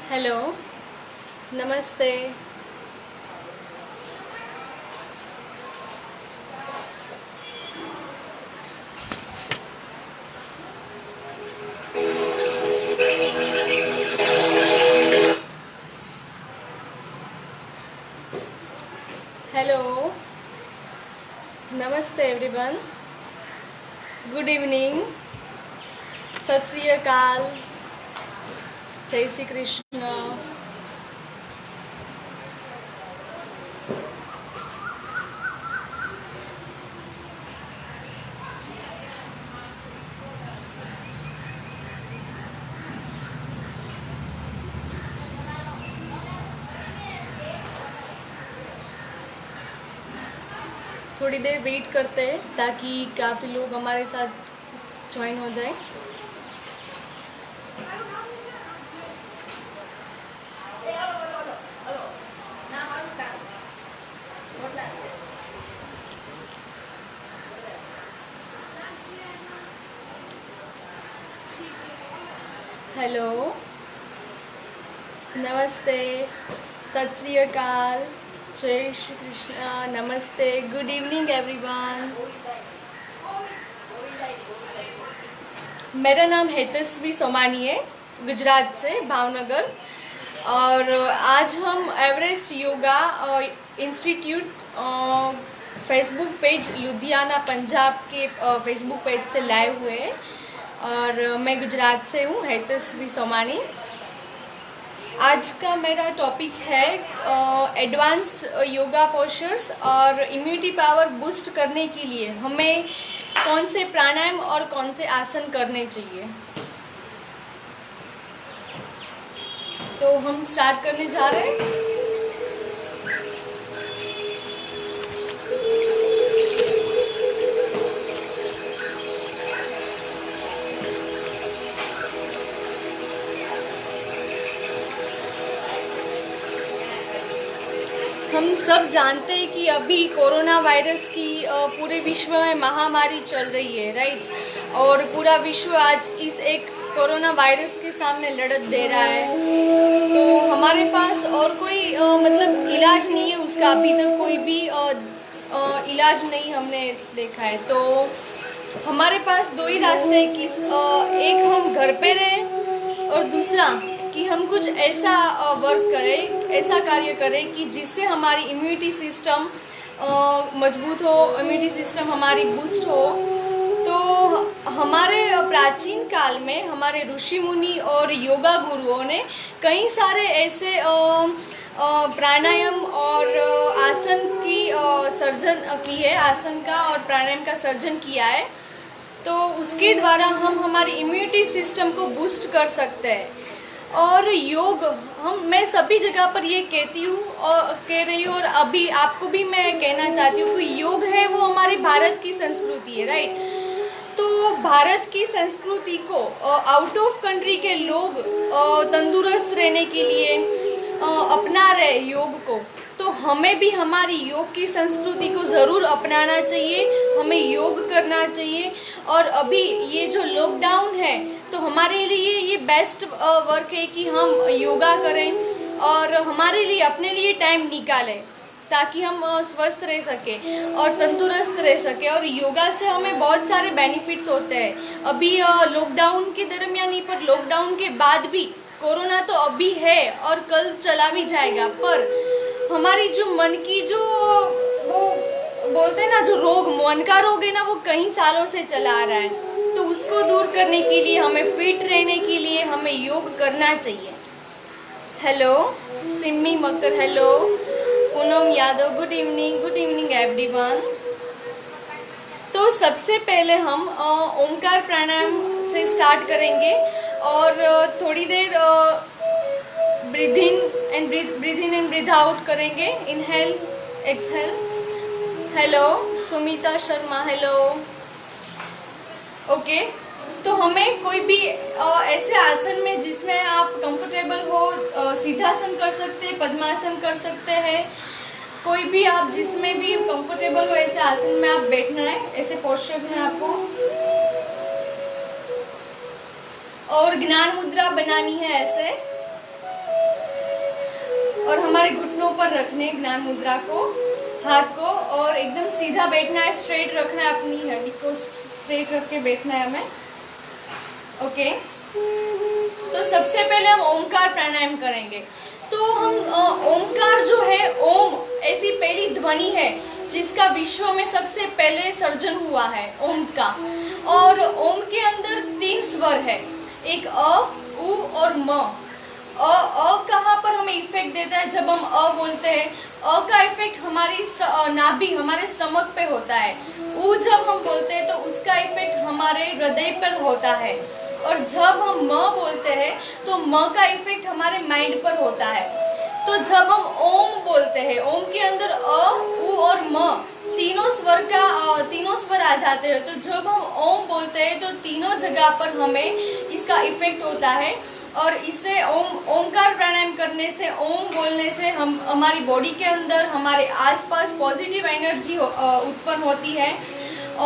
Hello, नमस्ते। Hello, नमस्ते everyone. Good evening, सत श्री अकाल, जय श्री कृष्ण। थोड़ी देर वेट करते हैं ताकि काफ़ी लोग हमारे साथ ज्वाइन हो जाए। हेलो, नमस्ते, सत श्री अकाल, जय श्री कृष्ण, नमस्ते, गुड इवनिंग एवरीवन। मेरा नाम हेतस्वी सोमानी है, गुजरात से, भावनगर। और आज हम Everest yoga institute Facebook page Ludhiana Punjab के फेसबुक पेज से लाइव हुए हैं। और मैं गुजरात से हूँ, हेतस्वी सोमानी। आज का मेरा टॉपिक है एडवांस योगा पोस्चर्स और इम्यूनिटी पावर बूस्ट करने के लिए हमें कौन से प्राणायाम और कौन से आसन करने चाहिए। तो हम स्टार्ट करने जा रहे हैं। हम सब जानते हैं कि अभी कोरोना वायरस की पूरे विश्व में महामारी चल रही है, राइट। और पूरा विश्व आज इस एक कोरोना वायरस के सामने लड़त दे रहा है। तो हमारे पास और कोई मतलब इलाज नहीं है उसका, अभी तक कोई भी इलाज नहीं हमने देखा है। तो हमारे पास दो ही रास्ते हैं कि एक हम घर पे रहें और दूसरा कि हम कुछ ऐसा वर्क करें, ऐसा कार्य करें कि जिससे हमारी इम्यूनिटी सिस्टम मजबूत हो, इम्यूनिटी सिस्टम हमारी बूस्ट हो। तो हमारे प्राचीन काल में हमारे ऋषि मुनि और योगा गुरुओं ने कई सारे ऐसे प्राणायाम और आसन की सर्जन की है, आसन का और प्राणायाम का सर्जन किया है। तो उसके द्वारा हम हमारी इम्यूनिटी सिस्टम को बूस्ट कर सकते हैं। और योग मैं सभी जगह पर ये कहती हूँ और कह रही हूँ, और अभी आपको भी मैं कहना चाहती हूँ कि योग है वो हमारे भारत की संस्कृति है, राइट। तो भारत की संस्कृति को आउट ऑफ कंट्री के लोग तंदुरुस्त रहने के लिए अपना रहे योग को। तो हमें भी हमारी योग की संस्कृति को ज़रूर अपनाना चाहिए, हमें योग करना चाहिए। और अभी ये जो लॉकडाउन है तो हमारे लिए ये बेस्ट वर्क है कि हम योगा करें और हमारे लिए अपने लिए टाइम निकालें ताकि हम स्वस्थ रह सके और तंदुरुस्त रह सके। और योगा से हमें बहुत सारे बेनिफिट्स होते हैं। अभी लॉकडाउन के दरमियान ही, पर लॉकडाउन के बाद भी कोरोना तो अभी है और कल चला भी जाएगा, पर हमारी जो मन की जो वो बोलते हैं ना, जो रोग, मन का रोग है ना, वो कई सालों से चला आ रहा है। तो उसको दूर करने के लिए, हमें फिट रहने के लिए हमें योग करना चाहिए। Hello Simmi Makar, hello Poonam Yadav, good evening everyone. तो सबसे पहले हम ओमकार प्राणायाम से स्टार्ट करेंगे और थोड़ी देर breathe in and breathe out करेंगे, inhale exhale. Hello Sumita Sharma, hello. Okay, तो हमें कोई भी ऐसे आसन में जिसमें आप कंफर्टेबल हो, सीधासन कर सकते हैं, पद्मासन कर सकते हैं, कोई भी आप जिसमें भी कंफर्टेबल हो ऐसे आसन में आप बैठना है, ऐसे पोस्चर्स में आपको। और ज्ञान मुद्रा बनानी है ऐसे। और हमारे घुटनों पर रखने ज्ञान मुद्रा को, हाथ को, और एकदम सीधा बैठना है, स्ट्रेट रखना है, अपनी हड्डी को स्ट्रेट रख के बैठना है हमें। ओके, तो सबसे पहले हम ओमकार प्राणायाम करेंगे। तो हम ओमकार जो है, ओम ऐसी पहली ध्वनि है जिसका विश्व में सबसे पहले सर्जन हुआ है, ओम का। और ओम के अंदर 3 स्वर है, एक अ, उ और म। अ कहाँ पर हमें इफेक्ट देता है? जब हम अ बोलते हैं, अ का इफेक्ट हमारी नाभि, हमारे स्टमक पे होता है। उ जब हम बोलते हैं तो उसका इफेक्ट हमारे हृदय पर होता है। और जब हम म बोलते हैं तो म का इफेक्ट हमारे माइंड पर होता है। तो जब हम ओम बोलते हैं, ओम के अंदर अ, उ और म तीनों स्वर आ जाते हैं। तो जब हम ओम बोलते हैं तो तीनों जगह पर हमें इसका इफेक्ट होता है। और इससे ओमकार प्राणायाम करने से, ओम बोलने से हम हमारी बॉडी के अंदर, हमारे आसपास पॉजिटिव एनर्जी उत्पन्न होती है।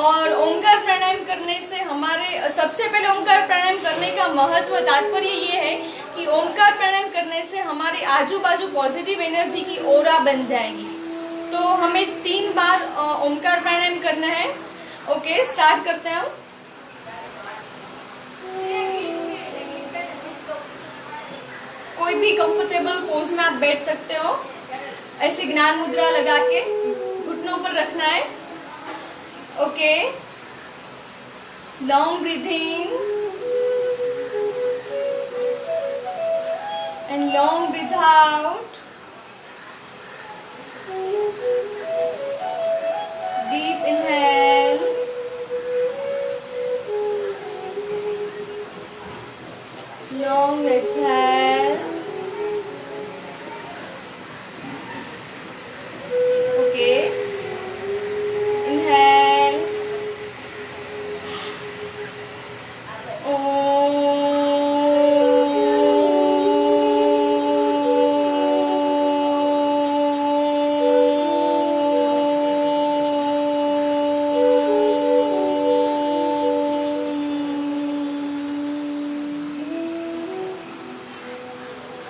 और ओमकार प्राणायाम करने से हमारे, सबसे पहले ओमकार प्राणायाम करने का महत्व, तात्पर्य ये है कि ओमकार प्राणायाम करने से हमारे आजू बाजू पॉजिटिव एनर्जी की ओरा बन जाएगी। तो हमें 3 बार ओमकार प्राणायाम करना है। ओके, स्टार्ट करते हैं हम। कोई भी कंफर्टेबल पोज में आप बैठ सकते हो। ऐसे ज्ञान मुद्रा लगा के घुटनों पर रखना है। Okay, long breathing and long breathe out. Deep inhale, long exhale. Okay, inhale.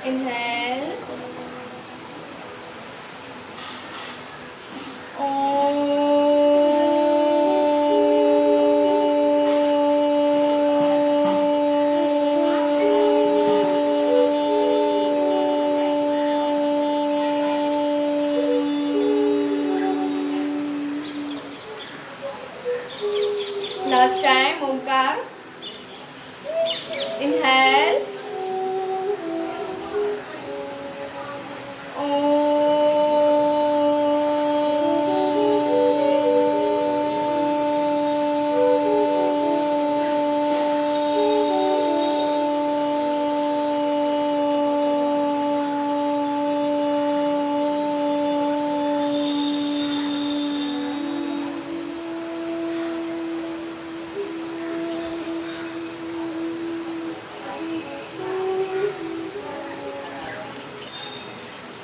Inhale. Last time, Omkar. Inhale.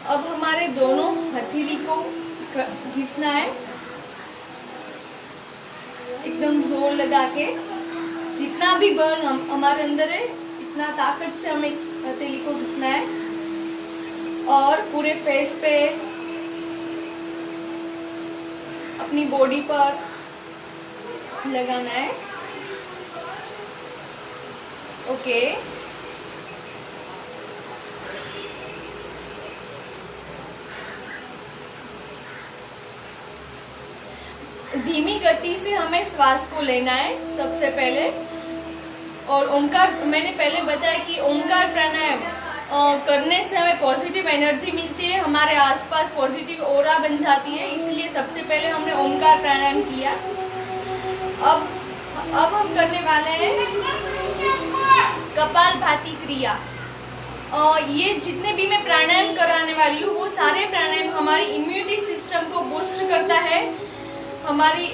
अब हमारे दोनों हथेली को घिसना है, एकदम जोर लगा के। जितना भी बल हमारे अंदर है, इतना ताकत से हमें हथेली को घिसना है। और पूरे फेस पे, अपनी बॉडी पर लगाना है। ओके, धीमी गति से हमें श्वास को लेना है सबसे पहले। और ओमकार, मैंने पहले बताया कि ओमकार प्राणायाम करने से हमें पॉजिटिव एनर्जी मिलती है, हमारे आसपास पॉजिटिव ओरा बन जाती है। इसलिए सबसे पहले हमने ओमकार प्राणायाम किया। अब हम करने वाले हैं कपालभाति क्रिया। ये जितने भी मैं प्राणायाम कराने वाली हूँ, वो सारे प्राणायाम हमारी इम्यूनिटी सिस्टम को बूस्ट करता है। हमारी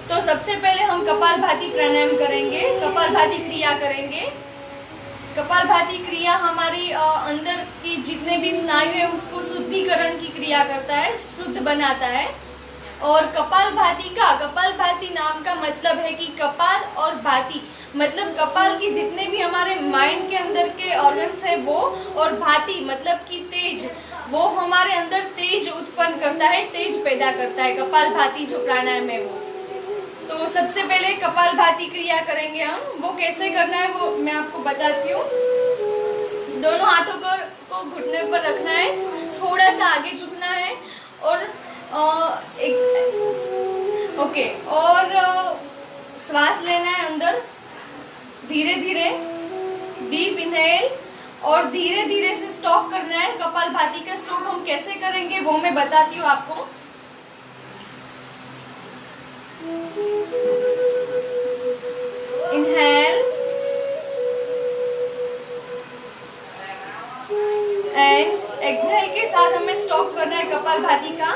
तो सबसे पहले हम कपालभाति प्राणायाम करेंगे, कपालभाति क्रिया करेंगे। कपालभाति क्रिया हमारी अंदर की जितने भी स्नायु है उसको शुद्धिकरण की क्रिया करता है, शुद्ध बनाता है। और कपालभाति नाम का मतलब है कि कपाल और भाति, मतलब कपाल की जितने भी हमारे माइंड के अंदर के ऑर्गन्स है वो, और भाती मतलब कि तेज, वो हमारे अंदर तेज उत्पन्न करता है, तेज पैदा करता है। कपाल भाती जो प्राणायाम है वो, तो सबसे पहले कपाल भाती क्रिया करेंगे हम। वो कैसे करना है वो मैं आपको बताती हूँ। दोनों हाथों को घुटने पर रखना है, थोड़ा सा आगे झुकना है और ओके, और श्वास लेना है अंदर धीरे धीरे, डीप इनहेल, और धीरे धीरे से स्टॉप करना है। कपाल भाती का स्टॉप हम कैसे करेंगे वो मैं बताती हूँ आपको। इनहेल एंड एक्सहेल के साथ हमें स्टॉप करना है कपाल भाती का।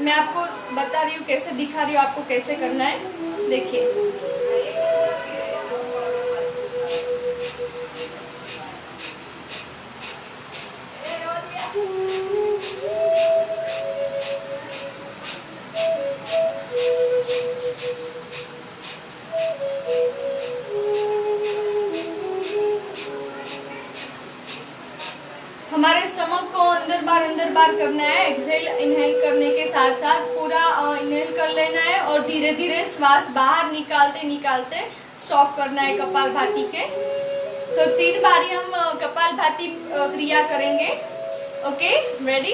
मैं आपको बता रही हूँ कैसे, दिखा रही हूँ आपको कैसे करना है, देखिए। हमारे स्टमक को अंदर बार करना है। एक्सहेल इनहेल करने के साथ साथ पूरा इनहेल कर लेना है और धीरे धीरे श्वास बाहर निकालते निकालते स्टॉप करना है कपाल भाती के। तो 3 बारी हम कपाल भाती क्रिया करेंगे। Okay, ready?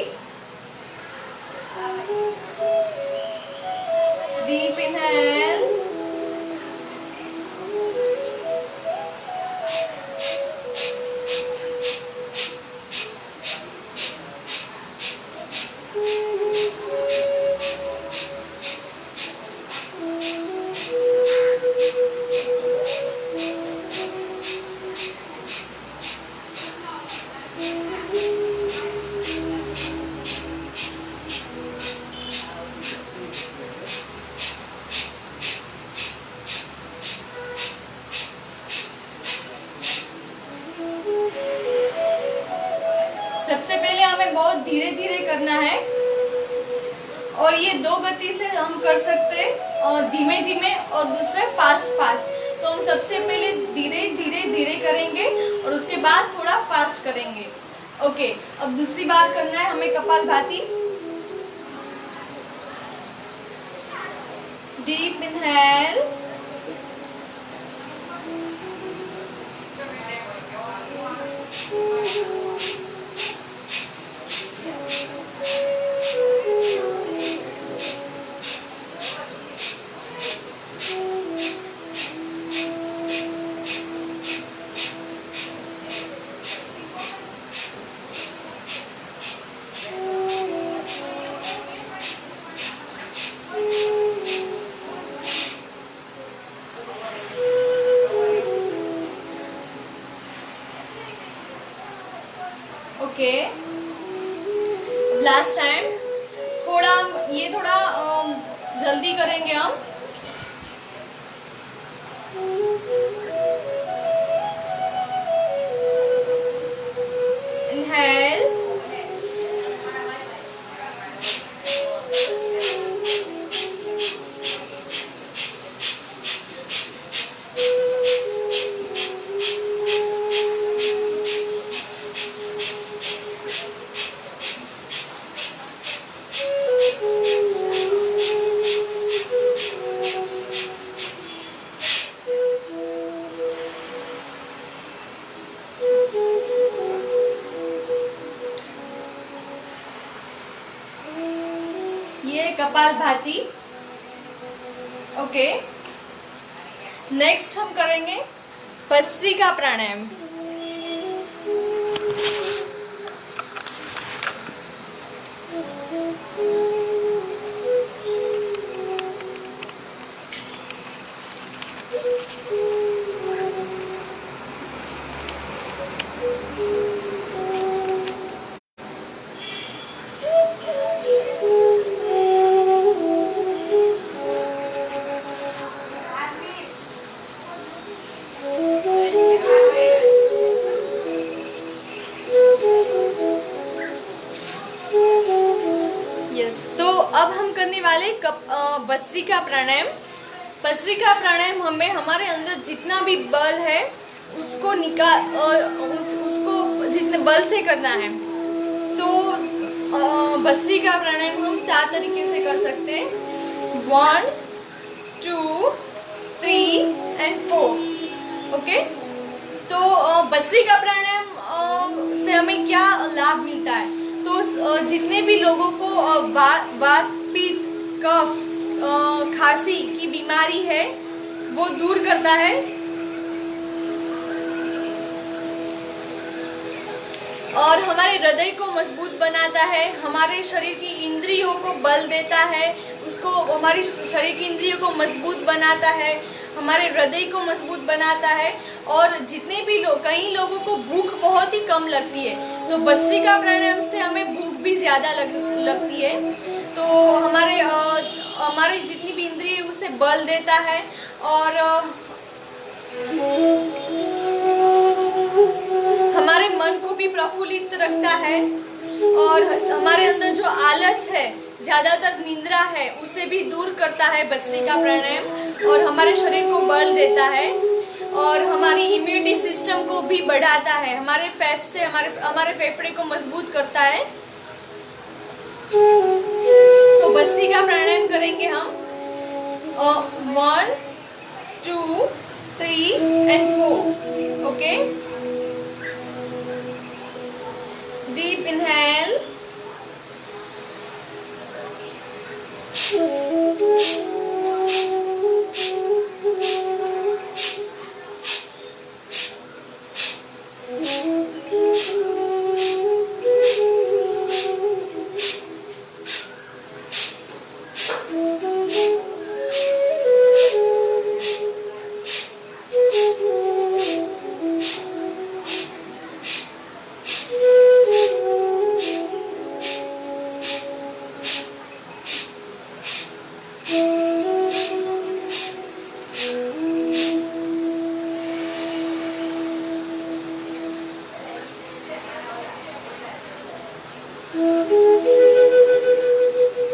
डीप इनहेल, सबसे पहले हमें बहुत धीरे धीरे करना है और ये 2 गति से हम कर सकते हैं, और धीमे धीमे और दूसरे फास्ट फास्ट। तो हम सबसे पहले धीरे धीरे धीरे करेंगे और उसके बाद थोड़ा फास्ट करेंगे। ओके, अब दूसरी बार करना है हमें कपाल भाती। Deep inhale, okay. Last time थोड़ा जल्दी करेंगे हम। इनहेल, ये कपाल भाती। ओके, नेक्स्ट हम करेंगे भस्त्रिका प्राणायाम। तो अब हम करने वाले भस्त्रिका प्राणायाम। भस्त्रिका प्राणायाम हमें हमारे अंदर जितना भी बल है उसको उसको जितने बल से करना है। तो भस्त्रिका प्राणायाम हम 4 तरीके से कर सकते हैं, 1, 2, 3 and 4। ओके, तो भस्त्रिका प्राणायाम से हमें क्या लाभ मिलता है? तो जितने भी लोगों को वात पित्त कफ खांसी की बीमारी है वो दूर करता है, और हमारे हृदय को मजबूत बनाता है, हमारे शरीर की इंद्रियों को बल देता है, उसको हमारी शरीर की इंद्रियों को मजबूत बनाता है, हमारे हृदय को मजबूत बनाता है। और जितने भी लोग, कई लोगों को भूख बहुत ही कम लगती है, तो भस्त्रिका प्राणायाम से हमें भूख भी ज़्यादा लगती है। तो हमारे जितनी भी इंद्रिय उसे बल देता है, और हमारे मन को भी प्रफुल्लित रखता है, और हमारे अंदर जो आलस है, ज्यादातर निंद्रा है, उसे भी दूर करता है भस्त्रिका प्राणायाम, और हमारे शरीर को बल देता है, और हमारी इम्यूनिटी सिस्टम को भी बढ़ाता है, हमारे फैट से हमारे फेफड़े को मजबूत करता है। तो भस्त्रिका प्राणायाम करेंगे हम 1, 2, 3 and 4। ओके, deep inhale,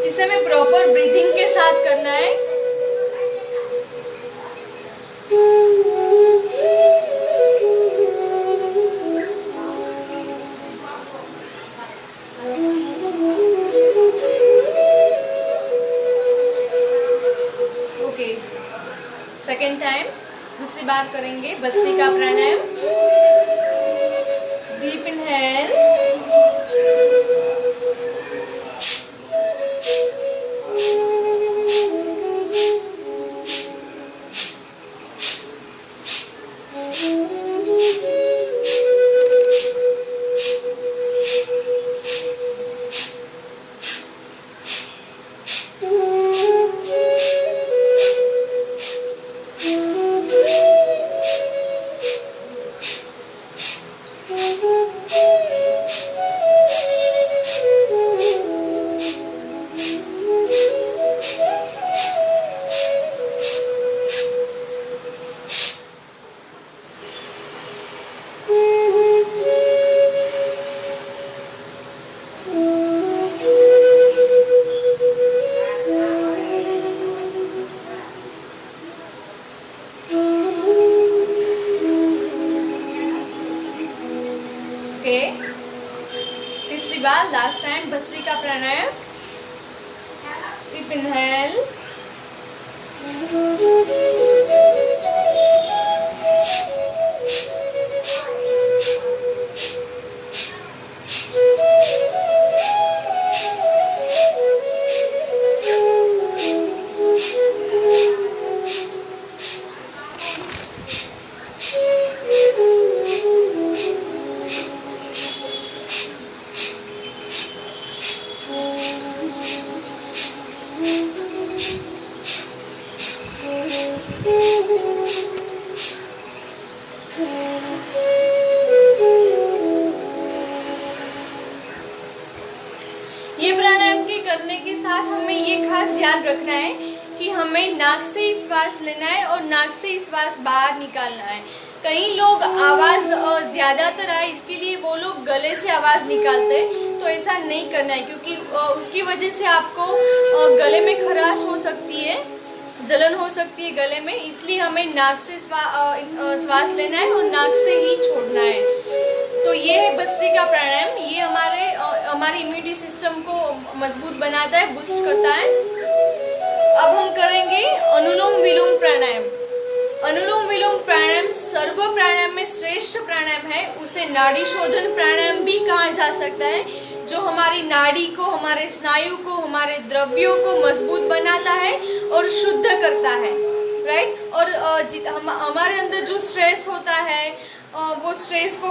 इसे हमें प्रॉपर ब्रीथिंग के साथ करना है। ओके, सेकेंड टाइम, दूसरी बार करेंगे भस्त्रिका प्राणायाम। डीप इनहेल, तीसरी बार, लास्ट टाइम भस्त्रिका प्राणायाम। डीप इनहेल, ये प्राणायाम के करने के साथ हमें ये खास ध्यान रखना है कि हमें नाक से श्वास लेना है और नाक से श्वास बाहर निकालना है। कई लोग आवाज़ ज़्यादातर आए इसके लिए वो लोग गले से आवाज़ निकालते हैं, तो ऐसा नहीं करना है, क्योंकि उसकी वजह से आपको गले में खराश हो सकती है। जलन हो सकती है गले में, इसलिए हमें नाक से श्वास लेना है और नाक से ही छोड़ना है। तो ये है भस्त्रिका प्राणायाम। ये हमारे इम्यूनिटी सिस्टम को मजबूत बनाता है, बूस्ट करता है। अब हम करेंगे अनुलोम विलोम प्राणायाम। अनुलोम विलोम प्राणायाम सर्व प्राणायाम में श्रेष्ठ प्राणायाम है। उसे नाड़ी शोधन प्राणायाम भी कहा जा सकता है, जो हमारी नाड़ी को, हमारे स्नायु को, हमारे द्रव्यों को मजबूत बनाता है और शुद्ध करता है, राइट। और हमारे अंदर जो स्ट्रेस होता है वो स्ट्रेस को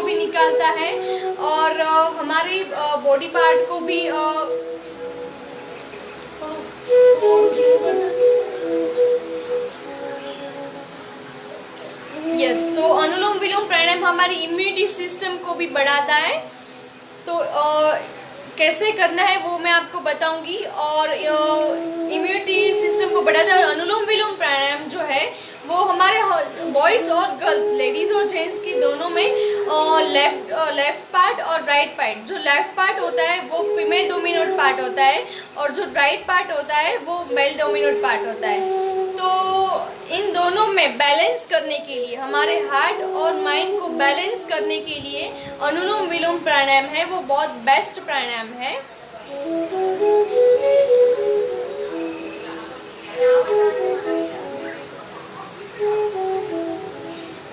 भी निकालता है, और हमारी बॉडी पार्ट को भी तो अनुलोम विलोम प्राणायाम हमारी इम्यूनिटी सिस्टम को भी बढ़ाता है। तो कैसे करना है वो मैं आपको बताऊंगी। और इम्यूनिटी सिस्टम को बढ़ाता है। और अनुलोम विलोम प्राणायाम जो है वो हमारे बॉयज और गर्ल्स, लेडीज और जेंट्स की दोनों में लेफ्ट पार्ट और राइट पार्ट, जो लेफ्ट पार्ट होता है वो फीमेल डोमिनेट पार्ट होता है, और जो राइट पार्ट होता है वो मेल डोमिनेट पार्ट होता है। तो इन दोनों में बैलेंस करने के लिए, हमारे हार्ट और माइंड को बैलेंस करने के लिए अनुलोम विलोम प्राणायाम है, वो बहुत बेस्ट प्राणायाम है।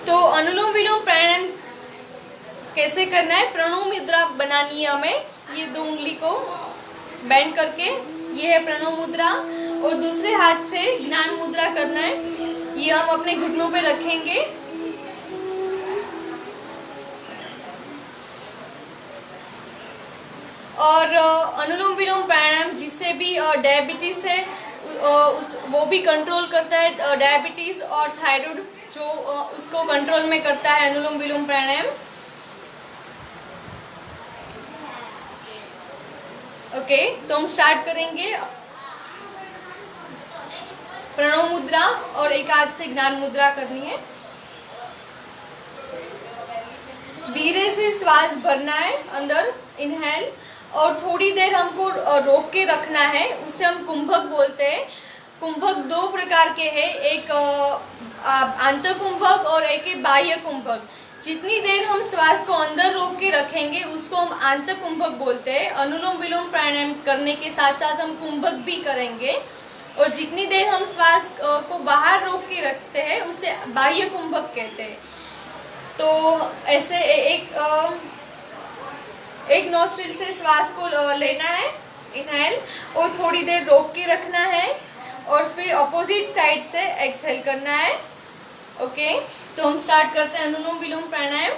तो अनुलोम विलोम प्राणायाम कैसे करना है? प्रणव मुद्रा बनानी है हमें। ये 2 उंगली को बेंड करके, ये है प्रणव मुद्रा, और दूसरे हाथ से ज्ञान मुद्रा करना है। ये हम अपने घुटनों पे रखेंगे। और अनुलोम विलोम प्राणायाम जिससे भी डायबिटीज है वो भी कंट्रोल करता है। डायबिटीज और थायराइड जो उसको कंट्रोल में करता है अनुलोम विलोम प्राणायाम। ओके, तो हम स्टार्ट करेंगे। प्रणव मुद्रा और एक हाथ से ज्ञान मुद्रा करनी है। धीरे से श्वास भरना है अंदर, इनहेल, और थोड़ी देर हमको रोक के रखना है। उसे हम कुंभक बोलते हैं। कुंभक 2 प्रकार के हैं, एक आंतः कुंभक और एक है बाह्य कुंभक। जितनी देर हम श्वास को अंदर रोक के रखेंगे उसको हम आंतः कुंभक बोलते हैं। अनुलोम विलोम प्राणायाम करने के साथ साथ हम कुंभक भी करेंगे। और जितनी देर हम श्वास को बाहर रोक के रखते हैं उसे बाह्य कुंभक कहते हैं। तो ऐसे एक नोस्ट्रिल से श्वास को लेना है, इनहेल, और थोड़ी देर रोक के रखना है, और फिर अपोजिट साइड से एक्सहेल करना है। ओके, तो हम स्टार्ट करते हैं अनुलोम विलोम प्राणायाम।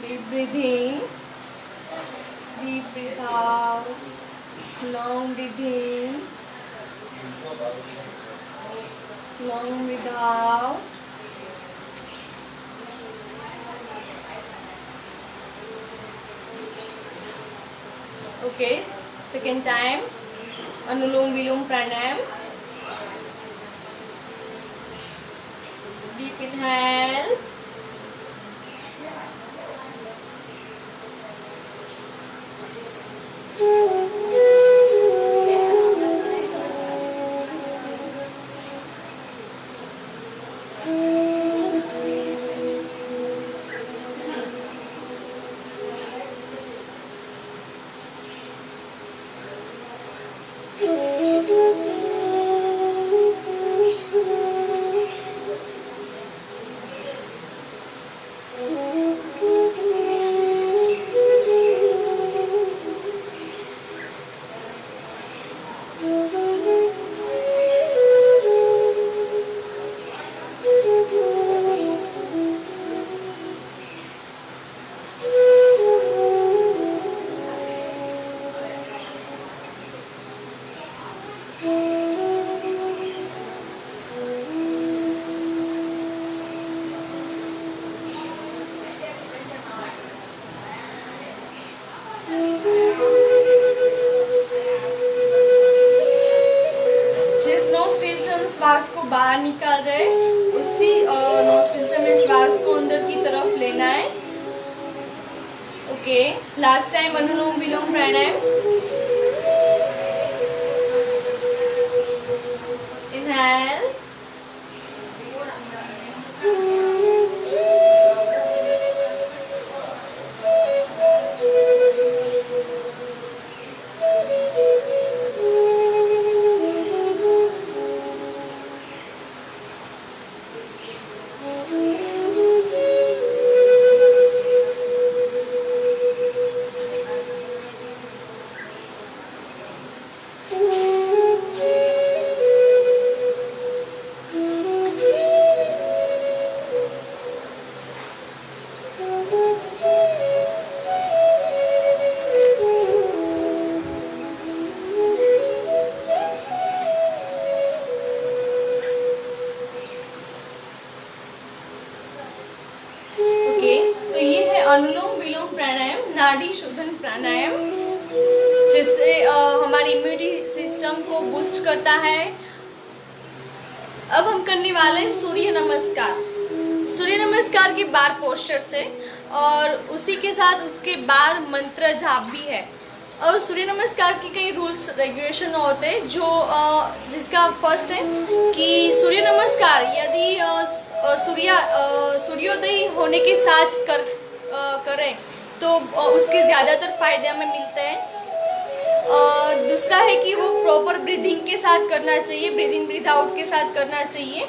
Deep breathe in, deep breathe out, long breathe in, long breathe out. Okay, second time, Anulom Vilom Pranayam. Deep inhale. जिस नोस्ट्रिल से हम श्वास को बाहर निकाल रहे हैं उसी नोस्ट्रिल से हमें श्वास को अंदर की तरफ लेना है। ओके, लास्ट टाइम अनुलोम विलोम प्राणायाम। इनहेल, तो ये है अनुलोम विलोम प्राणायाम, नाड़ी शोधन प्राणायाम, जिससे हमारी इम्यूनिटी सिस्टम को बूस्ट करता है। अब हम करने वाले हैं सूर्य नमस्कार। सूर्य नमस्कार के बार पोस्चर से, और उसी के साथ उसके बार मंत्र जाप भी है। और सूर्य नमस्कार के कई रूल्स रेगुलेशन होते हैं, जो जिसका फर्स्ट है कि सूर्य नमस्कार यदि सूर्योदय होने के साथ करें तो उसके ज़्यादातर फायदे हमें मिलते हैं। दूसरा है कि वो प्रॉपर ब्रीदिंग के साथ करना चाहिए, ब्रीद इन ब्रीद आउट के साथ करना चाहिए।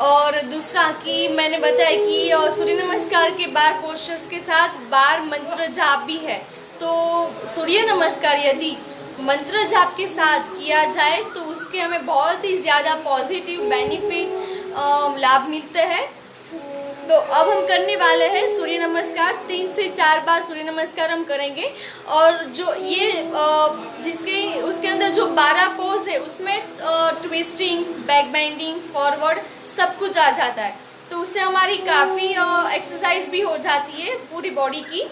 और दूसरा कि मैंने बताया कि सूर्य नमस्कार के बार पोस्चर्स के साथ बार मंत्र जाप भी है। तो सूर्य नमस्कार यदि मंत्र जाप के साथ किया जाए तो उसके हमें बहुत ही ज़्यादा पॉजिटिव बेनिफिट लाभ मिलते हैं। तो अब हम करने वाले हैं सूर्य नमस्कार। 3 से 4 बार सूर्य नमस्कार हम करेंगे। और जो ये उसके अंदर जो 12 पोज है उसमें ट्विस्टिंग, बैक बाइंडिंग, फॉरवर्ड सब कुछ आ जाता है। तो उससे हमारी काफ़ी एक्सरसाइज भी हो जाती है पूरी बॉडी की।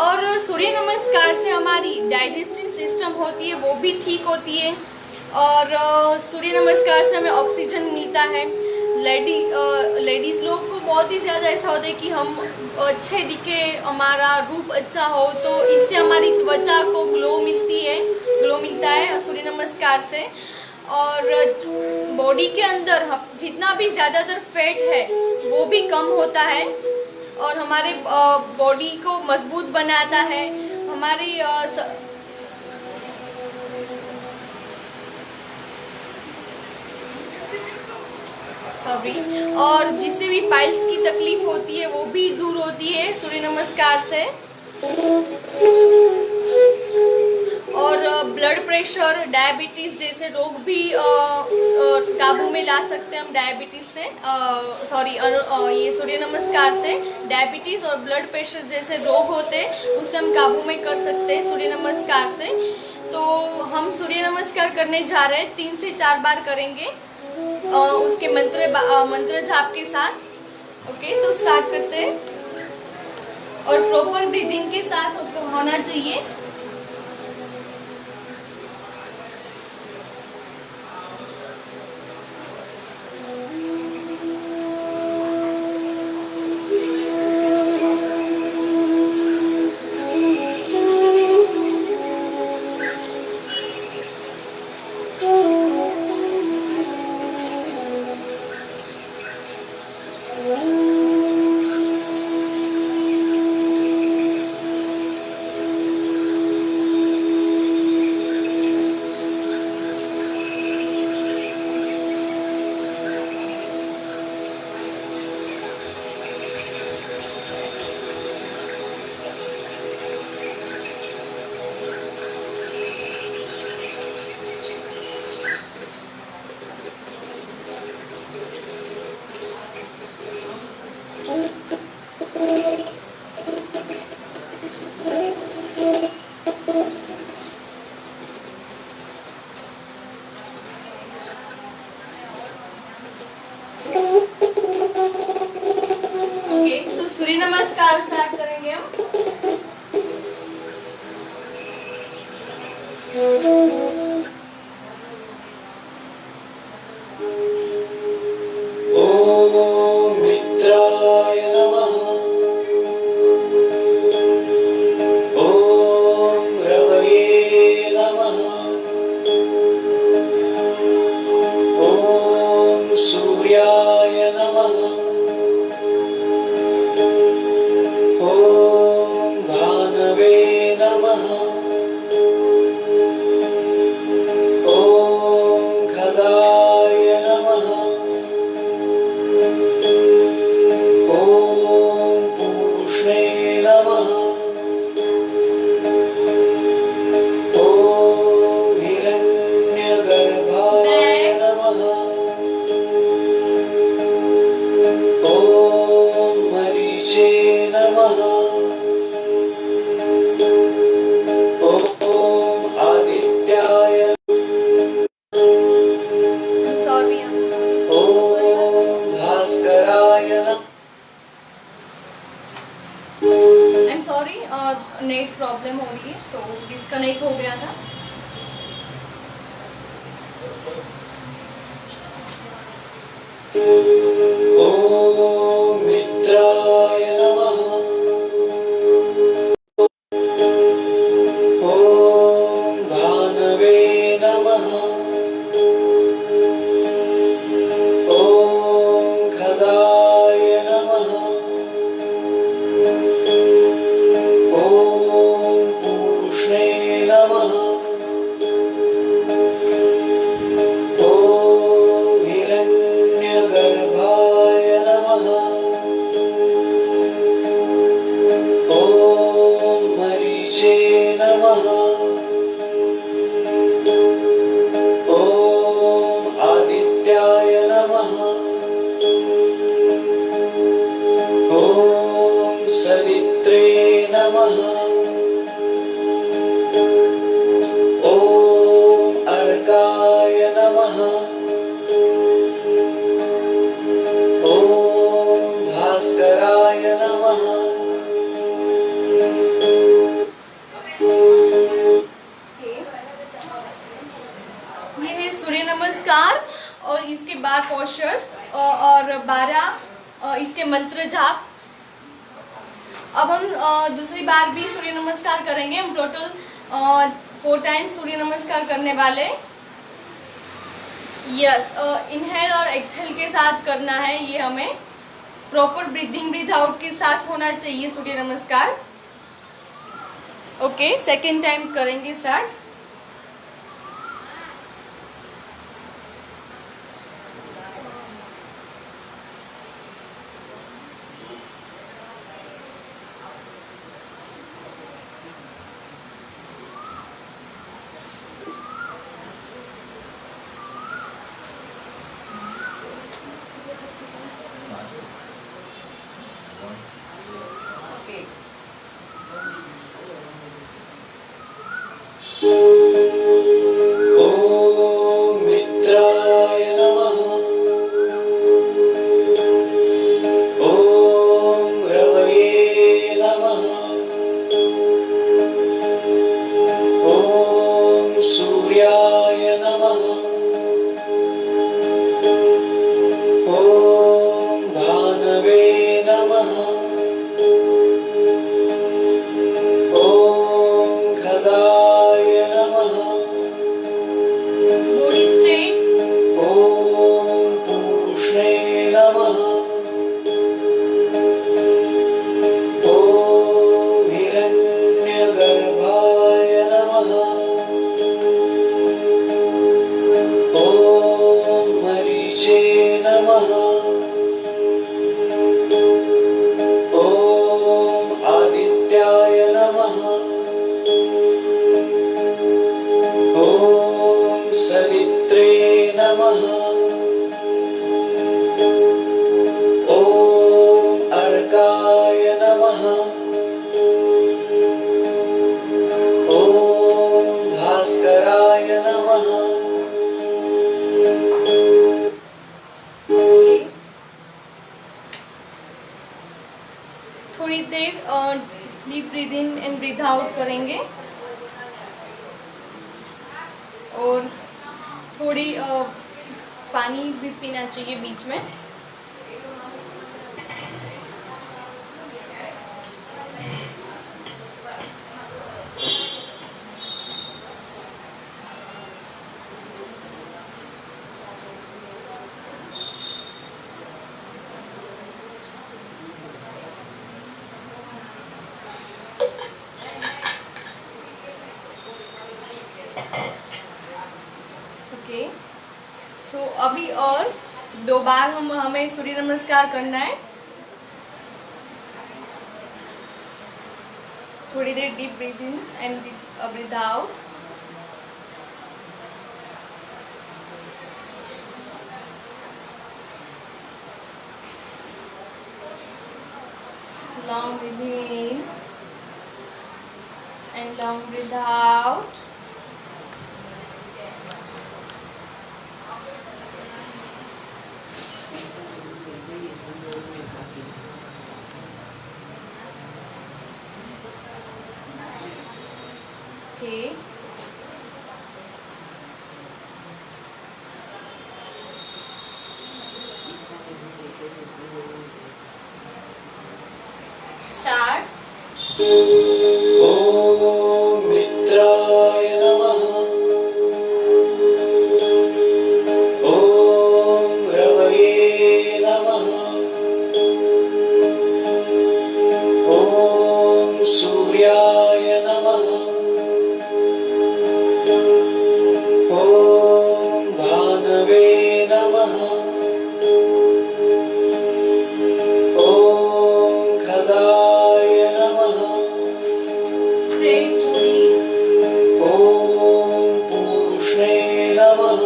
और सूर्य नमस्कार से हमारी डाइजेस्टिंग सिस्टम होती है वो भी ठीक होती है। और सूर्य नमस्कार से हमें ऑक्सीजन मिलता है। लेडीज़ लोग को बहुत ही ज़्यादा ऐसा होता है कि हम अच्छे दिखे, हमारा रूप अच्छा हो, तो इससे हमारी त्वचा को ग्लो मिलता है सूर्य नमस्कार से। और बॉडी के अंदर जितना भी ज़्यादातर फैट है वो भी कम होता है और हमारे बॉडी को मजबूत बनाता है। हमारी और जिससे भी पाइल्स की तकलीफ होती है वो भी दूर होती है सूर्य नमस्कार से। और ब्लड प्रेशर, डायबिटीज़ जैसे रोग भी काबू में ला सकते हैं हम डायबिटीज़ से, ये सूर्य नमस्कार से। डायबिटीज़ और ब्लड प्रेशर जैसे रोग होते हैं उससे हम काबू में कर सकते हैं सूर्य नमस्कार से। तो हम सूर्य नमस्कार करने जा रहे हैं, 3 से 4 बार करेंगे उसके मंत्र जाप के साथ। ओके, तो स्टार्ट करते हैं। और प्रॉपर ब्रीदिंग के साथ होना चाहिए। सूर्य नमस्कार स्टार्ट करेंगे हम। ओम मित्राय नमः। ओम रवये नमः। ओम सूर्याय नमः। ओम भानवे नमः। ओम खगाय नमः। ओम पूष्णे नमः। ओम हिरण्यगर्भाय नमः। ओम मरीचे नमः। ओम आदित्याय। सॉरी ओम भास्कराय नमः। I am sorry, net problem हो रही है तो डिस्कनेक्ट हो गया था। ओम मित्राय नमः। ओम भानवे नमः। ओम खगाय नमः। ओम पूष्णे नमः। ओम हिरण्यगर्भाय नमः। ओम मरीचे नमः। ओम आदित्याय नमः। ओम सवित्रे नमः। ओम अर्काय नमः। ओम भास्कराय नमः। ये है सूर्य नमस्कार और इसके 12 पोस्चर्स और 12 इसके मंत्र जाप। अब हम दूसरी बार भी सूर्य नमस्कार करेंगे। हम टोटल 4 टाइम्स सूर्य नमस्कार करने वाले। यस, इनहेल और एक्सहेल के साथ करना है। ये हमें प्रॉपर ब्रीथिंग ब्रीथ आउट के साथ होना चाहिए सूर्य नमस्कार। ओके, सेकेंड टाइम करेंगे स्टार्ट। ओम मित्राय नमः। ओम रवये नमः। ओम सूर्याय नमः। ओम भानवे नमः। ओम खगाय नमः। Body straight. ओम पूष्णे नमः। ओम हिरण्यगर्भाय नमः। ओम मरीचे नमः। ओम आदित्याय नमः। ओम सवित्रे नमः। ओम अर्काय नमः। ओम भास्कराय नमः। देर deep breathe in and breathe out करेंगे और थोड़ी पानी भी पीना चाहिए बीच में। ओके, सो अभी और 2 बार हमें सूर्य नमस्कार करना है। थोड़ी देर deep breathe in and breathe out. Long breathe in and long breathe out. Okay. Start. ॐ मित्राय नमः। ॐ रवये नमः। ॐ सूर्याय नमः। ॐ भानवे नमः। ॐ खगाय नमः। Straight breathe. ॐ पूष्णे नमः।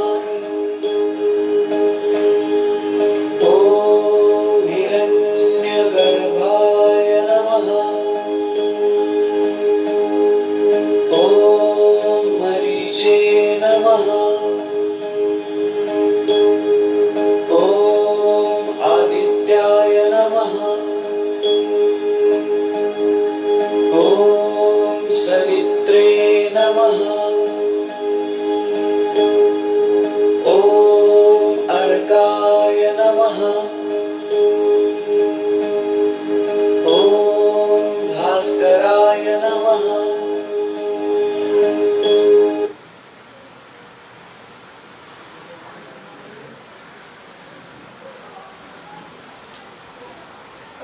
ॐ हिरण्यगर्भाय नमः। ॐ मरीचे नमः। ॐ आदित्याय नमः। ॐ सवित्रे नमः। ॐ अर्काय नमः। ॐ भास्कराय नमः।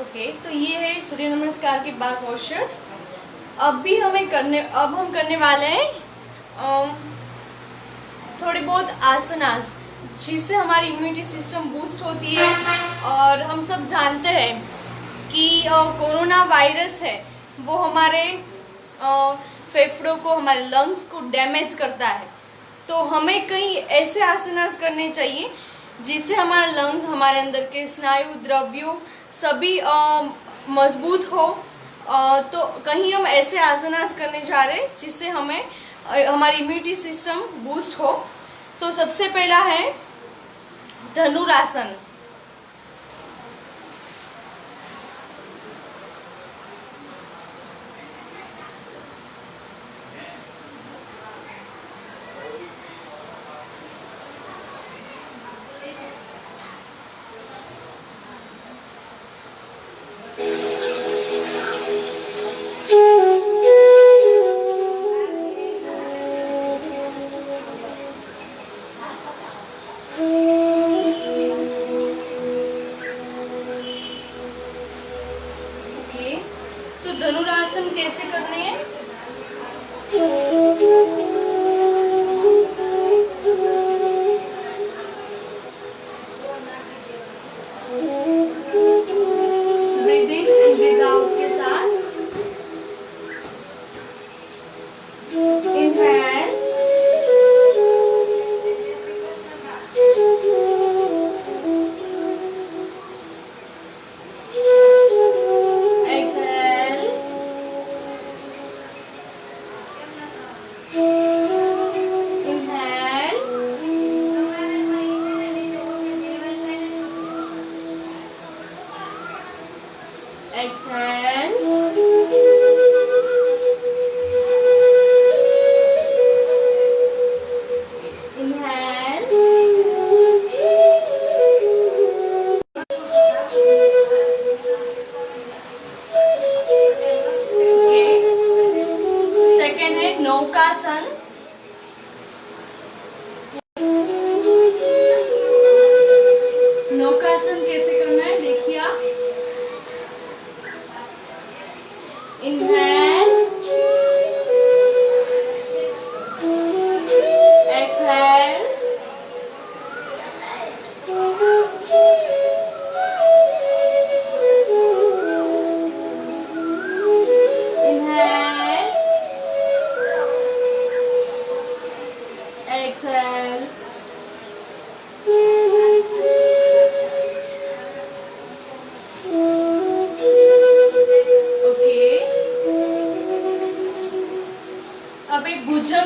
ओके, तो ये है सूर्य नमस्कार के बार पोस्चर्स। अब हम करने वाले हैं थोड़े बहुत आसनास, जिससे हमारी इम्यूनिटी सिस्टम बूस्ट होती है। और हम सब जानते हैं कि कोरोना वायरस है वो हमारे फेफड़ों को, हमारे लंग्स को डैमेज करता है। तो हमें कई ऐसे आसनास करने चाहिए जिससे हमारा लंग्स, हमारे अंदर के स्नायु द्रव्यों सभी मजबूत हो। तो कहीं हम ऐसे आसनास करने जा रहे हैं जिससे हमें हमारी इम्यूनिटी सिस्टम बूस्ट हो। तो सबसे पहला है धनुरासन। ओके, तो धनुरासन कैसे करने हैं? Breathe in and breathe out के साथ। इनहेल, एक्सहेल, इनहेल, एक्सहेल,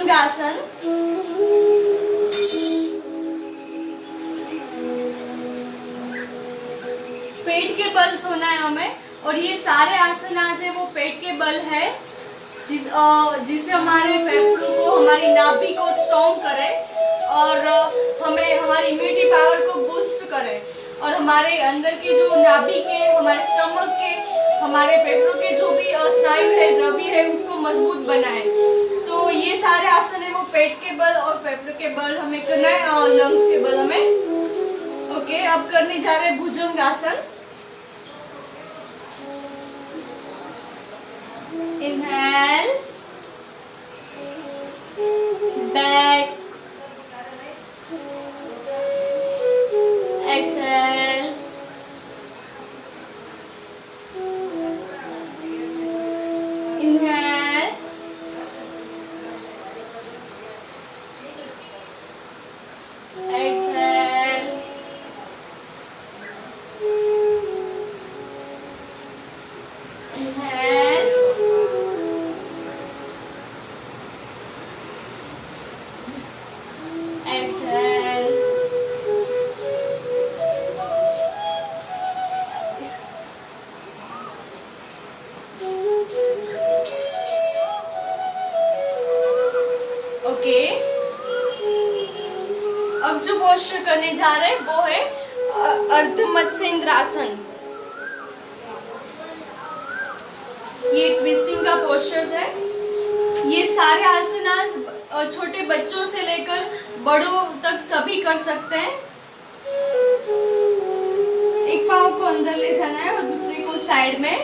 भुजंगासन, पेट के बल सोना है हमें, और ये सारे आसनास है वो पेट के बल है, जिससे हमारे फेफड़ों को, हमारी नाभि को स्ट्रॉन्ग करे और हमें हमारी इम्यूनिटी पावर को बूस्ट करे, और हमारे अंदर के जो नाभि के, हमारे स्टमक के, हमारे फेफड़ों के जो भी स्नायु है, द्रव्य है, उसको मजबूत बनाए। तो ये सारे आसन है वो पेट के बल और फेफड़ों के बल हमें करना है, और लंग्स के बल हमें। ओके, अब करने जा रहे हैं भुजंगासन। Inhale, back, exhale, inhale, exhale, inhale, exhale, okay. अब जो पोस्चर करने जा रहे हैं वो है अर्ध मत्स्येंद्रासन। ये ट्विस्टिंग का पोस्चर है। ये सारे आसनास छोटे बच्चों से लेकर बड़ों तक सभी कर सकते हैं। एक पाँव को अंदर ले जाना है और दूसरे को साइड में,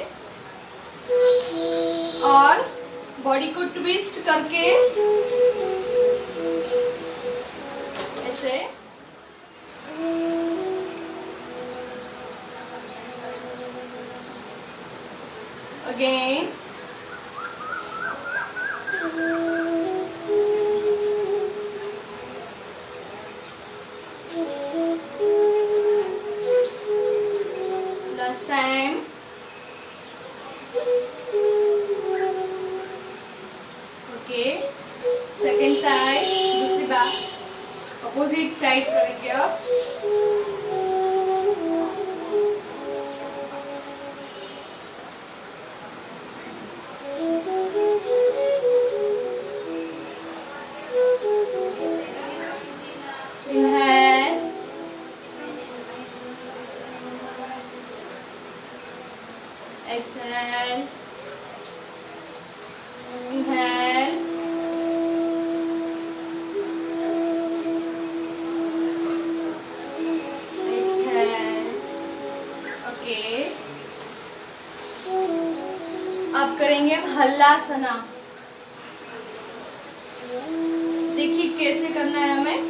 और बॉडी को ट्विस्ट करके ऐसे again, last time, okay. Second side, दूसरी बार अपोजिट साइड करेंगे अब। Inhale, exhale, inhale, exhale, okay. अब करेंगे हल्लासना। देखिए कैसे करना है हमें।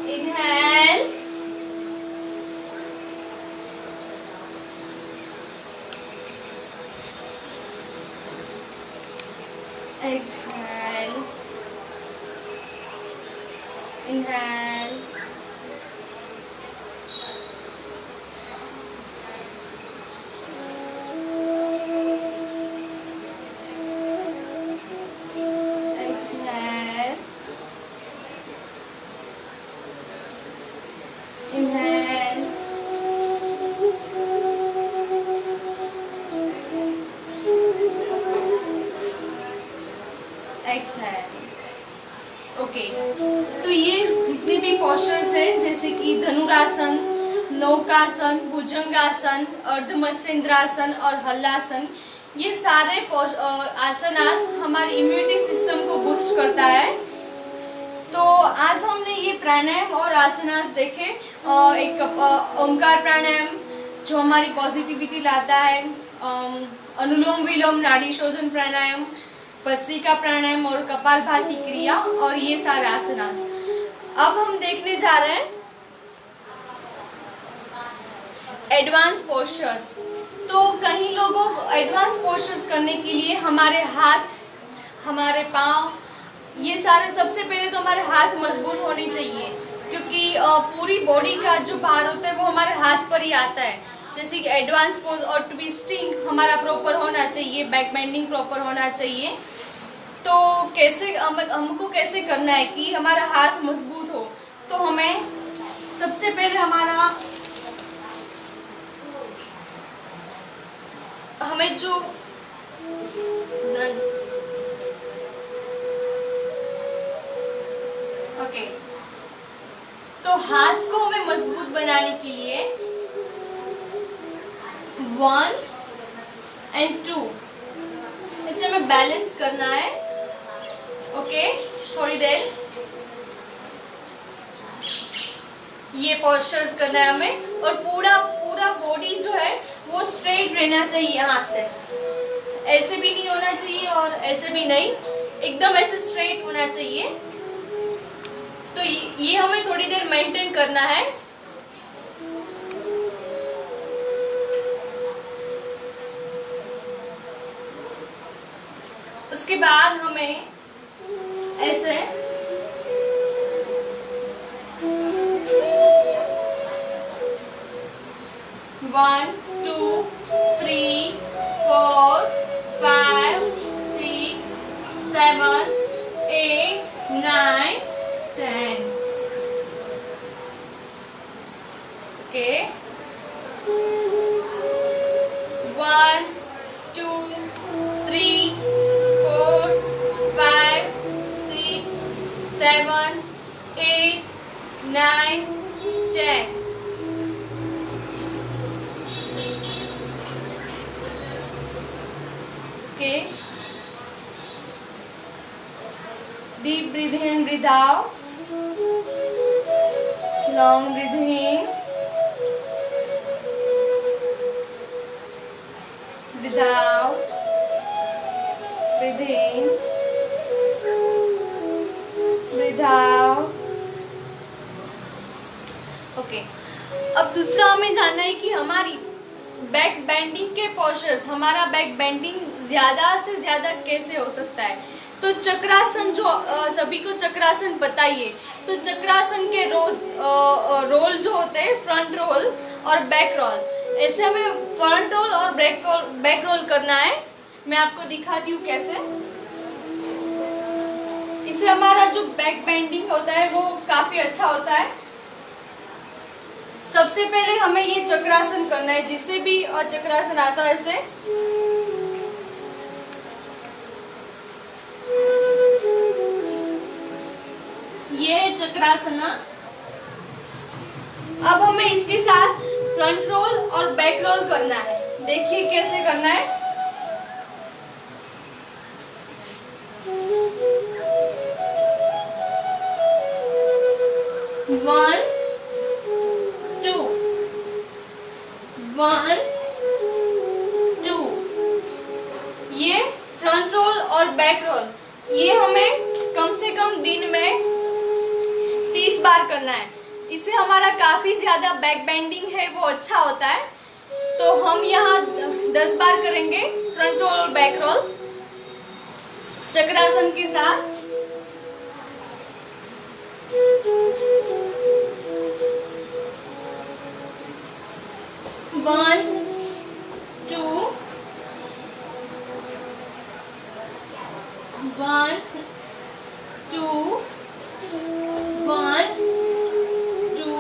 Inhale, exhale, inhale, exhale, inhale, exhale, okay. तो ये जितने भी पोस्चर्स है, जैसे कि धनुरासन, नौकासन, भुजंगासन, अर्धमत्स्येंद्रासन और हल्लासन, ये सारे आसनास हमारे इम्यूनिटी सिस्टम को बूस्ट करता है। तो आज हमने ये प्राणायाम और आसनास देखे। एक ओंकार प्राणायाम जो हमारी पॉजिटिविटी लाता है, अनुलोम विलोम नाड़ी शोधन प्राणायाम, भस्त्रिका प्राणायाम और कपालभाति क्रिया, और ये सारे आसनास। अब हम देखने जा रहे हैं एडवांस पोस्चर्स। तो कई लोगों को एडवांस पोस्चर्स करने के लिए हमारे हाथ, हमारे पाँव, ये सारे, सबसे पहले तो हमारे हाथ मजबूत होने चाहिए, क्योंकि पूरी बॉडी का जो भार होता है वो हमारे हाथ पर ही आता है। जैसे कि एडवांस पोज और ट्विस्टिंग हमारा प्रॉपर होना चाहिए, बैक बेंडिंग प्रॉपर होना चाहिए। तो कैसे हमको कैसे करना है कि हमारा हाथ मजबूत हो, तो हमें सबसे पहले हमें जो ओके, तो हाथ को हमें मजबूत बनाने के लिए 1 and 2 इसे हमें बैलेंस करना है। ओके, थोड़ी देर ये पोस्चर्स करना है हमें, और पूरा बॉडी जो है वो स्ट्रेट रहना चाहिए। यहाँ से ऐसे भी नहीं होना चाहिए और ऐसे भी नहीं, एकदम ऐसे स्ट्रेट होना चाहिए। तो ये हमें थोड़ी देर मेंटेन करना है। उसके बाद हमें ऐसे 1 2 3 4 5 6 7 8 9 10 okay, 1 2 3 4 5 6 7 8 9 10 Okay. Deep breathe in, breathe out. Long breathe in. Breathe out. Breathe in. Breathe out. Okay. अब दूसरा हमें जानना है कि हमारी बैक बेंडिंग के पोस्चर्स, हमारा बैक बेंडिंग ज्यादा से ज्यादा कैसे हो सकता है। तो चक्रासन, जो सभी को चक्रासन पता ही है, तो चक्रासन के रोल जो होते हैं फ्रंट रोल और बैक रोल, ऐसे हमें फ्रंट रोल और बैक रोल करना है। मैं आपको दिखाती हूँ कैसे। इससे हमारा जो बैक बेंडिंग होता है वो काफी अच्छा होता है। सबसे पहले हमें ये चक्रासन करना है, जिससे भी चक्रासन आता है ऐसे ये है चक्रासना। अब हमें इसके साथ फ्रंट रोल और बैक रोल करना है। देखिए कैसे करना है। वन टू 1 2, ये फ्रंट रोल और बैक रोल, ये हमें कम से कम दिन में 30 बार करना है। इससे हमारा काफी ज्यादा बैक बेंडिंग है वो अच्छा होता है। तो हम यहाँ 10 बार करेंगे फ्रंट रोल और बैक रोल चक्रासन के साथ। One two 1 2 1 2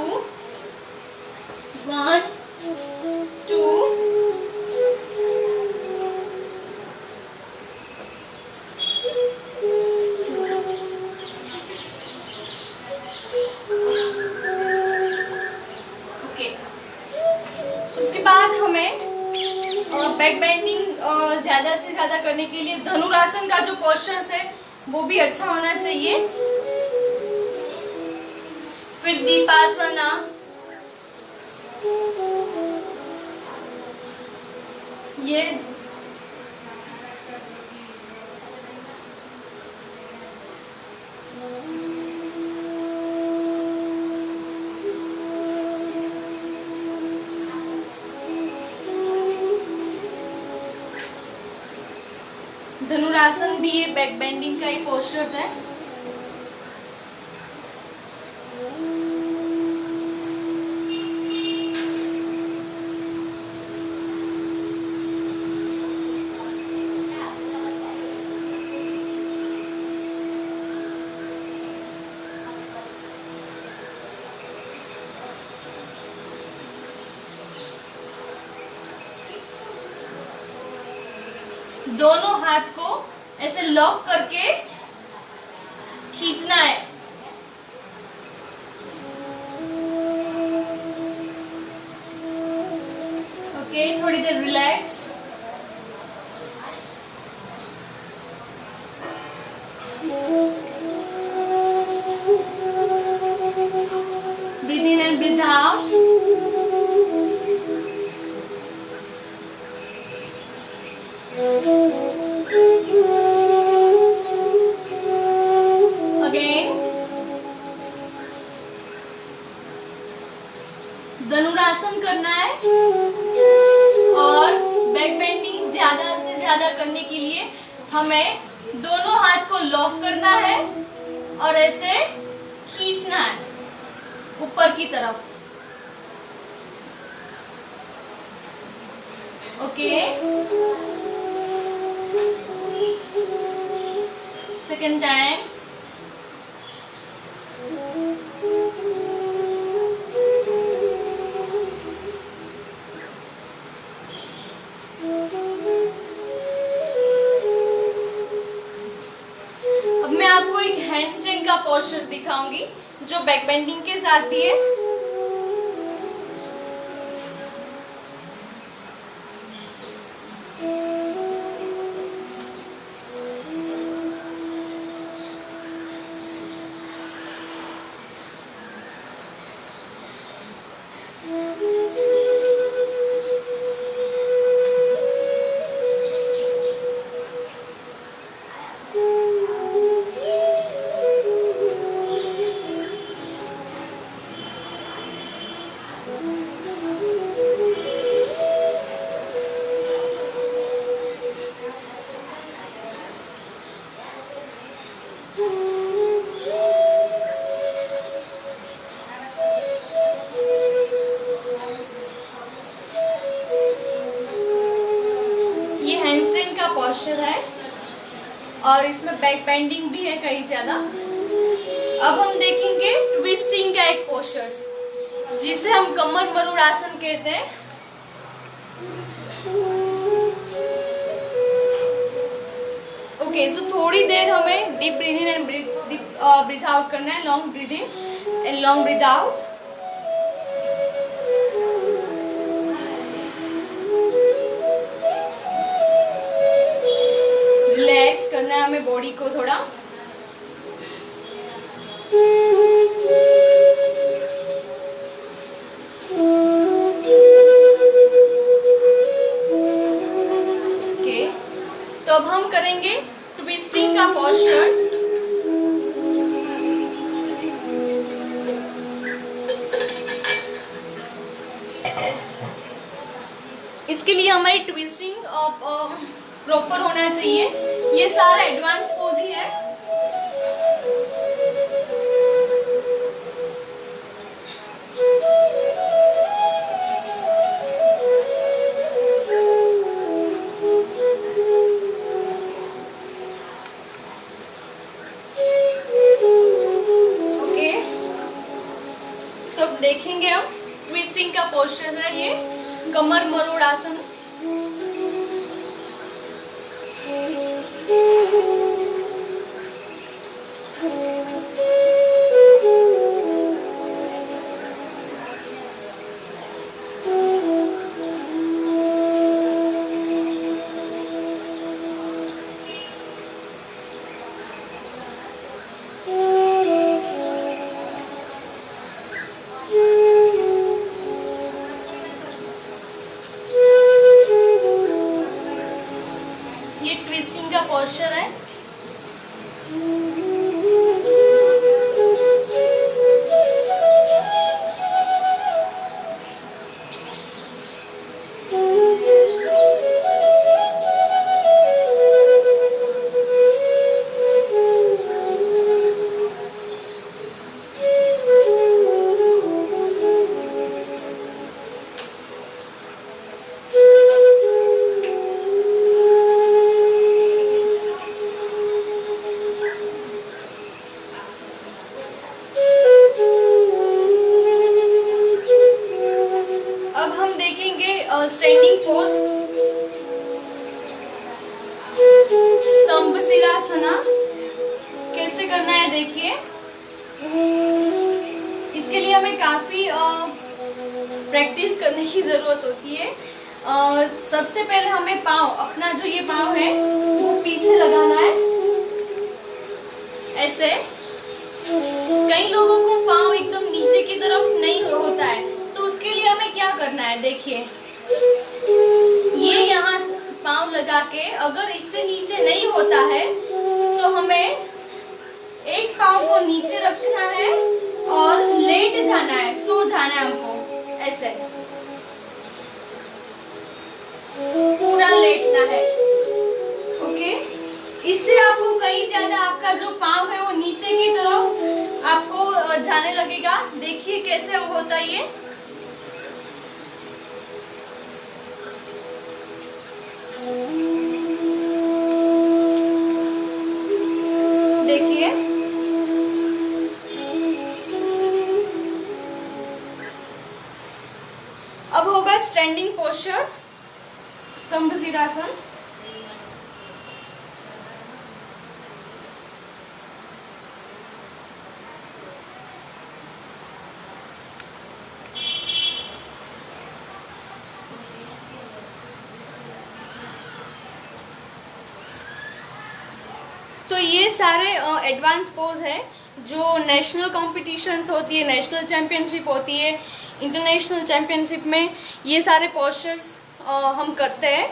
1 2 okay. उसके बाद हमें बैक बेंडिंग ज्यादा से ज्यादा करने के लिए धनुरासन का जो पोस्चर्स है वो भी अच्छा होना चाहिए। फिर दीपासना, ये धनुरासन भी ये बैक बेंडिंग का ही पोस्चर्स है। दोनों हाथ को ऐसे लॉक करके खींचना है। ओके, थोड़ी देर relax. Breathe in and breathe out. Again धनुरासन करना है और बैक बेंडिंग ज्यादा से ज्यादा करने के लिए हमें दोनों हाथ को लॉक करना है और ऐसे खींचना है ऊपर की तरफ। Okay, second time. अब मैं आपको एक हैंडस्टैंड का पोस्चर दिखाऊंगी जो बैक बेंडिंग के साथ भी है। ये हैंडस्टैंड का पोस्चर है और इसमें बैक बेंडिंग भी है कई ज्यादा। अब हम देखेंगे ट्विस्टिंग का एक पोस्चर जिसे हम कमर मरोड़ आसन कहते हैं। ओके, सो थोड़ी देर हमें deep breathe in and breathe out करना है। Long breathe in and long breathe out. Relax करना है हमें बॉडी को थोड़ा। ओके, तो अब हम करेंगे ट्विस्टिंग का पोस्चर्स। इसके लिए हमारी ट्विस्टिंग प्रॉपर होना चाहिए। ये सारा एडवांस पोज ही है। ओके, तो देखेंगे हम ट्विस्टिंग का पोस्चर है ये कमर मरोड़ आसन। ये ट्विस्टिंग का पोस्चर है। Standing pose. कैसे करना है देखिए। इसके लिए हमें काफ़ी प्रैक्टिस करने की ज़रूरत होती है। सबसे पहले हमें पाँव, अपना जो ये पाँव है वो पीछे लगाना है ऐसे। कई लोगों को पाँव एकदम नीचे की तरफ नहीं होता है, तो उसके लिए हमें क्या करना है देखिए। ये यहाँ पाँव लगा के अगर इससे नीचे नहीं होता है तो हमें एक पाँव को नीचे रखना है और लेट जाना है, सो जाना है हमको ऐसे, पूरा लेटना है। ओके, इससे आपको कहीं ज्यादा आपका जो पाँव है वो नीचे की तरफ आपको जाने लगेगा। देखिए कैसे होता है ये। देखिए अब होगा स्टैंडिंग पोस्चर, स्तंभ सिरासन। तो ये सारे एडवांस पोज है जो नेशनल कॉम्पिटिशन्स होती है, नेशनल चैम्पियनशिप होती है, इंटरनेशनल चैम्पियनशिप में ये सारे पोस्चर्स हम करते हैं।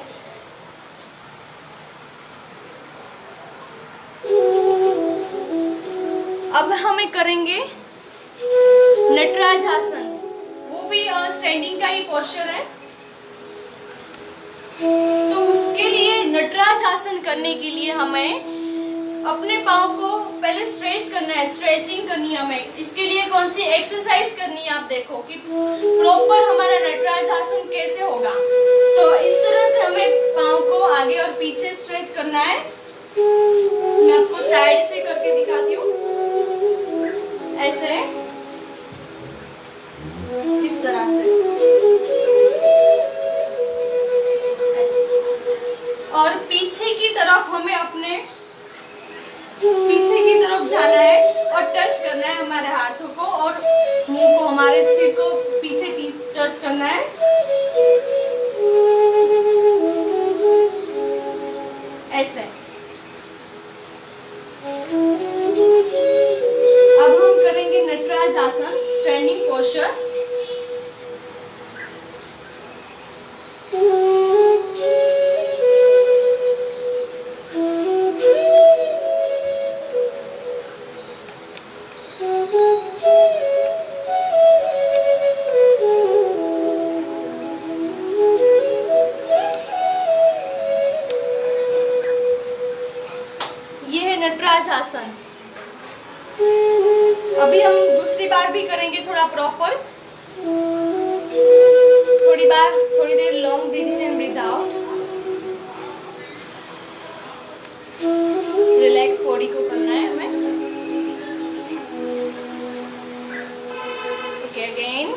अब हमें करेंगे नटराज आसन, वो भी स्टैंडिंग का ही पोस्चर है। तो उसके लिए नटराज आसन करने के लिए हमें अपने पाँव को पहले स्ट्रेच करना है, स्ट्रेचिंग करनी है हमें। इसके लिए कौन सी एक्सरसाइज करनी है आप देखो कि प्रॉपर हमारा नटराज आसन कैसे होगा। तो इस तरह से हमें पाँव को आगे और पीछे स्ट्रेच करना है। मैं आपको साइड से करके दिखाती हूँ, ऐसे, इस तरह से ऐसे। और पीछे की तरफ हमें अपने पीछे की तरफ जाना है और टच करना है हमारे हाथों को और मुंह को, हमारे सिर को पीछे टच करना है ऐसे। अब हम करेंगे नटराज आसन, स्टैंडिंग पोस्चर। नटराज आसन। अभी हम दूसरी बार भी करेंगे थोड़ा प्रॉपर। थोड़ी देर long breathe in and breathe out. Relax body को करना है हमें। Okay, again.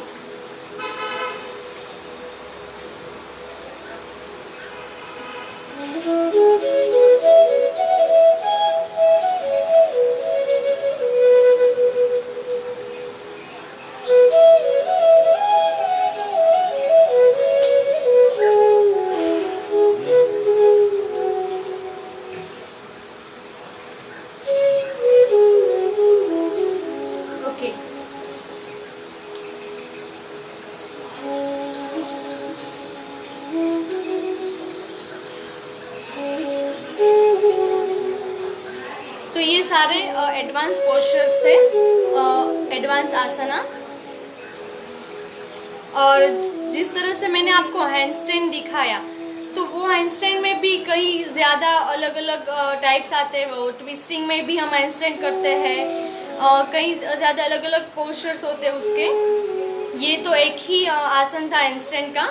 तो ये सारे एडवांस पोस्चर से एडवांस आसना। और जिस तरह से मैंने आपको हैंडस्टैंड दिखाया, तो वो हैंडस्टैंड में भी कई ज़्यादा अलग अलग टाइप्स आते हैं। वो ट्विस्टिंग में भी हम हैंडस्टैंड करते हैं, कई ज़्यादा अलग अलग पोस्चर्स होते हैं उसके। ये तो एक ही आसन था हैंडस्टैंड का।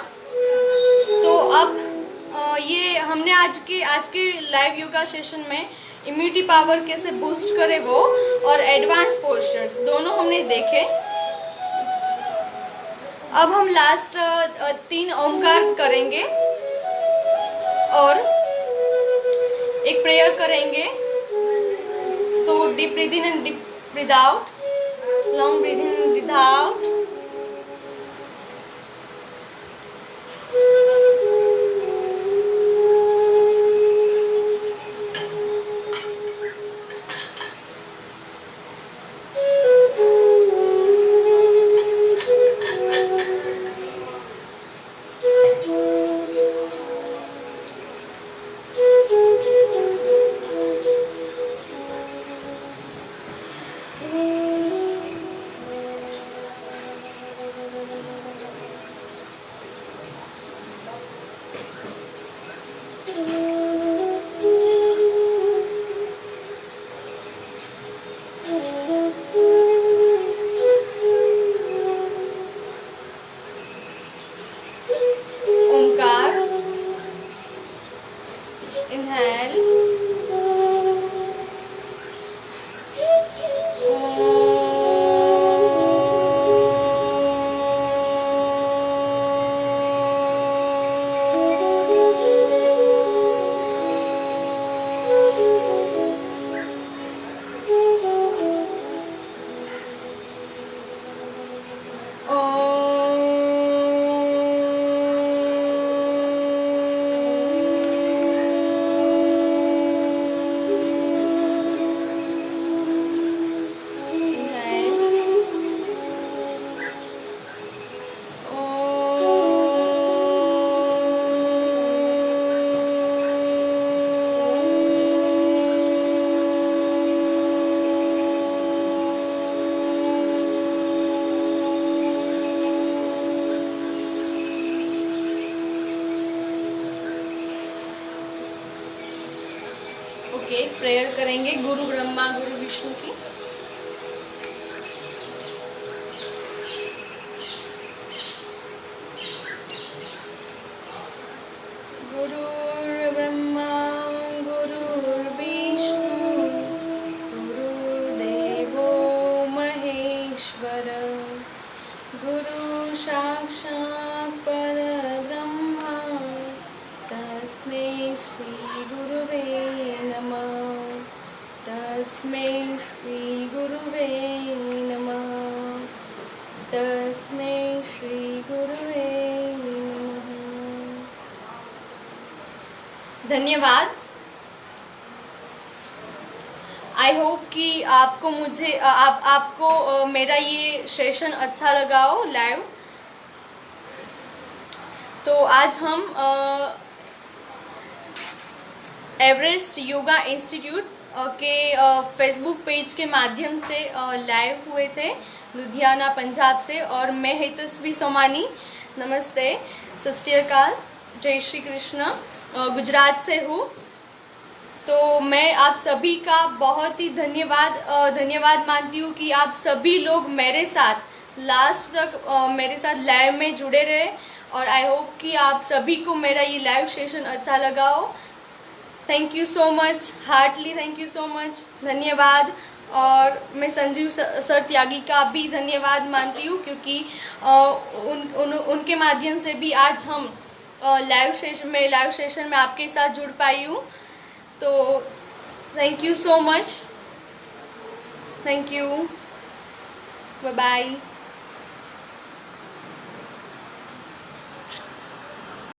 तो अब ये हमने आज के लाइव योगा सेशन में इम्यूनिटी पावर कैसे बूस्ट करे वो और एडवांस पोस्चर्स दोनों हमने देखे। अब हम लास्ट 3 ओमकार करेंगे और एक प्रेयर करेंगे So deep breathe in and deep breathe out. Long breathe in and breathe out. Omkar. Inhale. Okay, prayer करेंगे गुरु ब्रह्मा गुरु विष्णु की. गुरुर्ब्रह्मा गुरुर्विष्णु गुरुर्देवो महेश्वर गुरु साक्षात् परब्रह्मा तस्मै श्री गुरुवे नमः. तस्मै श्री गुरुवे नमः. तस्मै श्री गुरुवे नमः. धन्यवाद. आई होप कि आपको आपको मेरा ये सेशन अच्छा लगा हो लाइव. तो आज हम एवरेस्ट योगा इंस्टीट्यूट के फेसबुक पेज के माध्यम से लाइव हुए थे लुधियाना पंजाब से. और मैं हेतस्वी सोमानी, नमस्ते, सत श्री अकाल, जय श्री कृष्ण, गुजरात से हूँ. तो मैं आप सभी का बहुत ही धन्यवाद मानती हूँ कि आप सभी लोग मेरे साथ लास्ट तक मेरे साथ लाइव में जुड़े रहे. और आई होप कि आप सभी को मेरा ये लाइव सेशन अच्छा लगा हो. Thank you so much, heartly thank you so much, धन्यवाद. और मैं संजीव सर त्यागी का भी धन्यवाद मानती हूँ क्योंकि उनके माध्यम से भी आज हम लाइव सेशन में आपके साथ जुड़ पाई हूँ. तो thank you so much, thank you, bye bye.